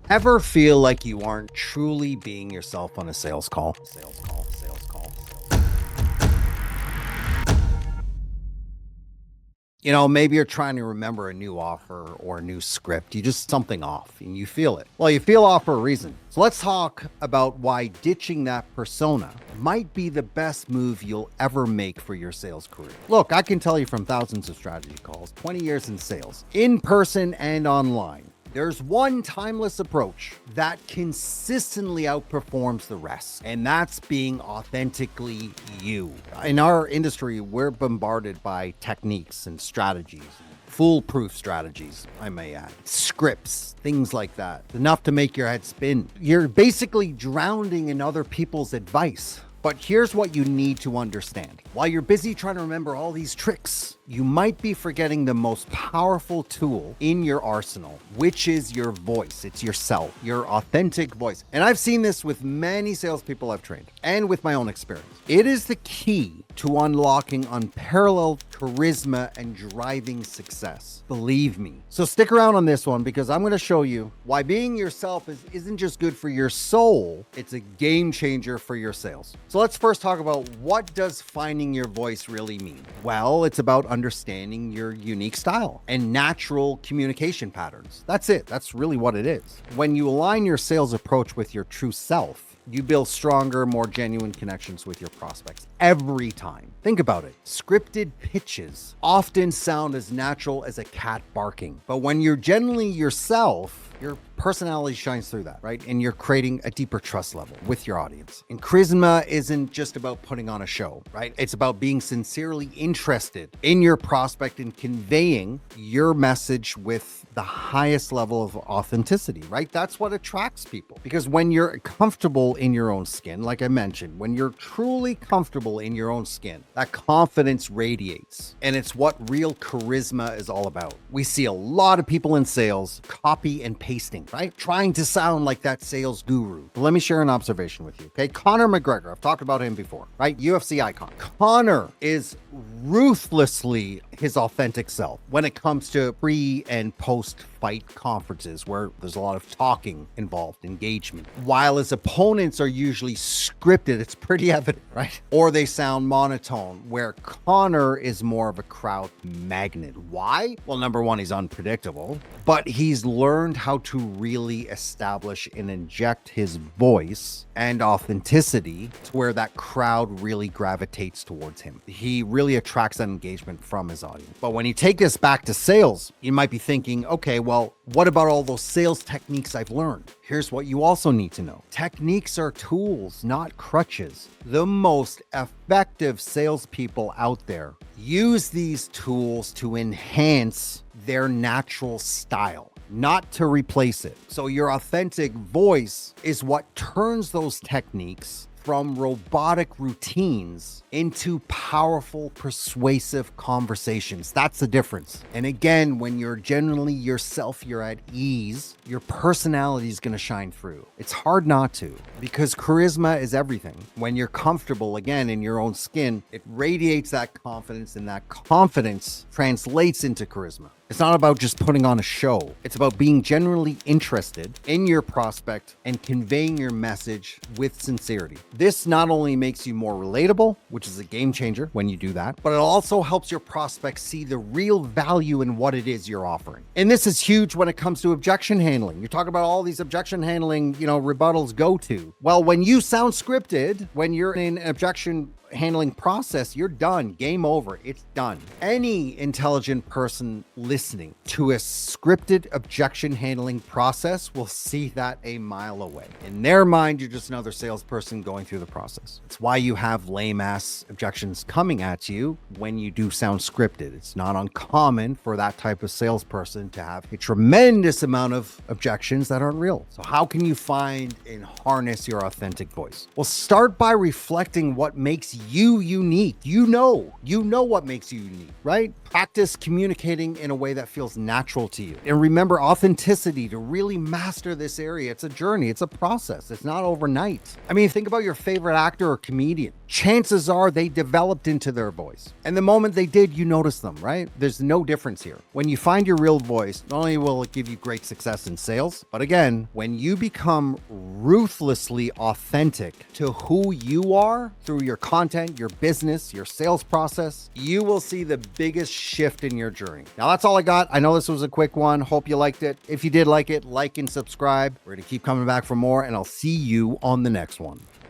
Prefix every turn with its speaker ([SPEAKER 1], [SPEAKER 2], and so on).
[SPEAKER 1] Ever feel like you aren't truly being yourself on a sales call? Maybe you're trying to remember a new offer or a new script. You just something off and you feel it. Well, you feel off for a reason. So let's talk about why ditching that persona might be the best move you'll ever make for your sales career. Look, I can tell you from thousands of strategy calls, 20 years in sales, in person and online. There's one timeless approach that consistently outperforms the rest, and that's being authentically you. In our industry, we're bombarded by techniques and strategies, foolproof strategies, I may add, scripts, things like that, enough to make your head spin. You're basically drowning in other people's advice. But here's what you need to understand. While you're busy trying to remember all these tricks, you might be forgetting the most powerful tool in your arsenal, which is your voice. It's yourself, your authentic voice. And I've seen this with many salespeople I've trained and with my own experience. It is the key to unlocking unparalleled charisma and driving success. Believe me. So stick around on this one because I'm going to show you why being yourself isn't just good for your soul, it's a game changer for your sales. So let's first talk about what does finding your voice really mean? Well, it's about understanding your unique style and natural communication patterns. That's it. That's really what it is. When you align your sales approach with your true self, you build stronger, more genuine connections with your prospects every time. Think about it. Scripted pitches often sound as natural as a cat barking. But when you're genuinely yourself, your personality shines through that, right? And you're creating a deeper trust level with your audience. And charisma isn't just about putting on a show, right? It's about being sincerely interested in your prospect and conveying your message with the highest level of authenticity, right? That's what attracts people. Because when you're comfortable in your own skin, like I mentioned, when you're truly comfortable in your own skin, that confidence radiates. And it's what real charisma is all about. We see a lot of people in sales copy and pasting, right? Trying to sound like that sales guru. But let me share an observation with you, okay? Conor McGregor, I've talked about him before, right? UFC icon. Conor is ruthlessly his authentic self when it comes to pre and post fight conferences where there's a lot of talking involved, engagement. While his opponents are usually scripted, it's pretty evident, right? Or they sound monotone, where Conor is more of a crowd magnet. Why? Well, number one, he's unpredictable, but he's learned how to really establish and inject his voice and authenticity to where that crowd really gravitates towards him. He really attracts that engagement from his audience. But when you take this back to sales, you might be thinking, okay, well, what about all those sales techniques I've learned? Here's what you also need to know. Techniques are tools, not crutches. The most effective salespeople out there use these tools to enhance their natural style, not to replace it. So your authentic voice is what turns those techniques from robotic routines into powerful, persuasive conversations. That's the difference. And again, when you're genuinely yourself, you're at ease, your personality is going to shine through. It's hard not to, because charisma is everything. When you're comfortable, again, in your own skin, it radiates that confidence, and that confidence translates into charisma. It's not about just putting on a show. It's about being genuinely interested in your prospect and conveying your message with sincerity. This not only makes you more relatable, which is a game changer when you do that, but it also helps your prospects see the real value in what it is you're offering. And this is huge when it comes to objection handling. You talk about all these objection handling, rebuttals go to. Well, when you sound scripted, when you're in an objection handling process, you're done. Game over. It's done. Any intelligent person listening to a scripted objection handling process will see that a mile away. In their mind, you're just another salesperson going through the process. It's why you have lame ass objections coming at you when you do sound scripted. It's not uncommon for that type of salesperson to have a tremendous amount of objections that aren't real. So how can you find and harness your authentic voice? Well, start by reflecting what makes you unique. You know what makes you unique, right? Practice communicating in a way that feels natural to you. And remember, authenticity to really master this area. It's a journey, it's a process, it's not overnight. I mean, think about your favorite actor or comedian. Chances are they developed into their voice. And the moment they did, you notice them, right? There's no difference here. When you find your real voice, not only will it give you great success in sales, but again, when you become ruthlessly authentic to who you are through your content, your business, your sales process, you will see the biggest shift in your journey. Now, that's all I got. I know this was a quick one. Hope you liked it. If you did like it, like and subscribe. We're going to keep coming back for more, and I'll see you on the next one.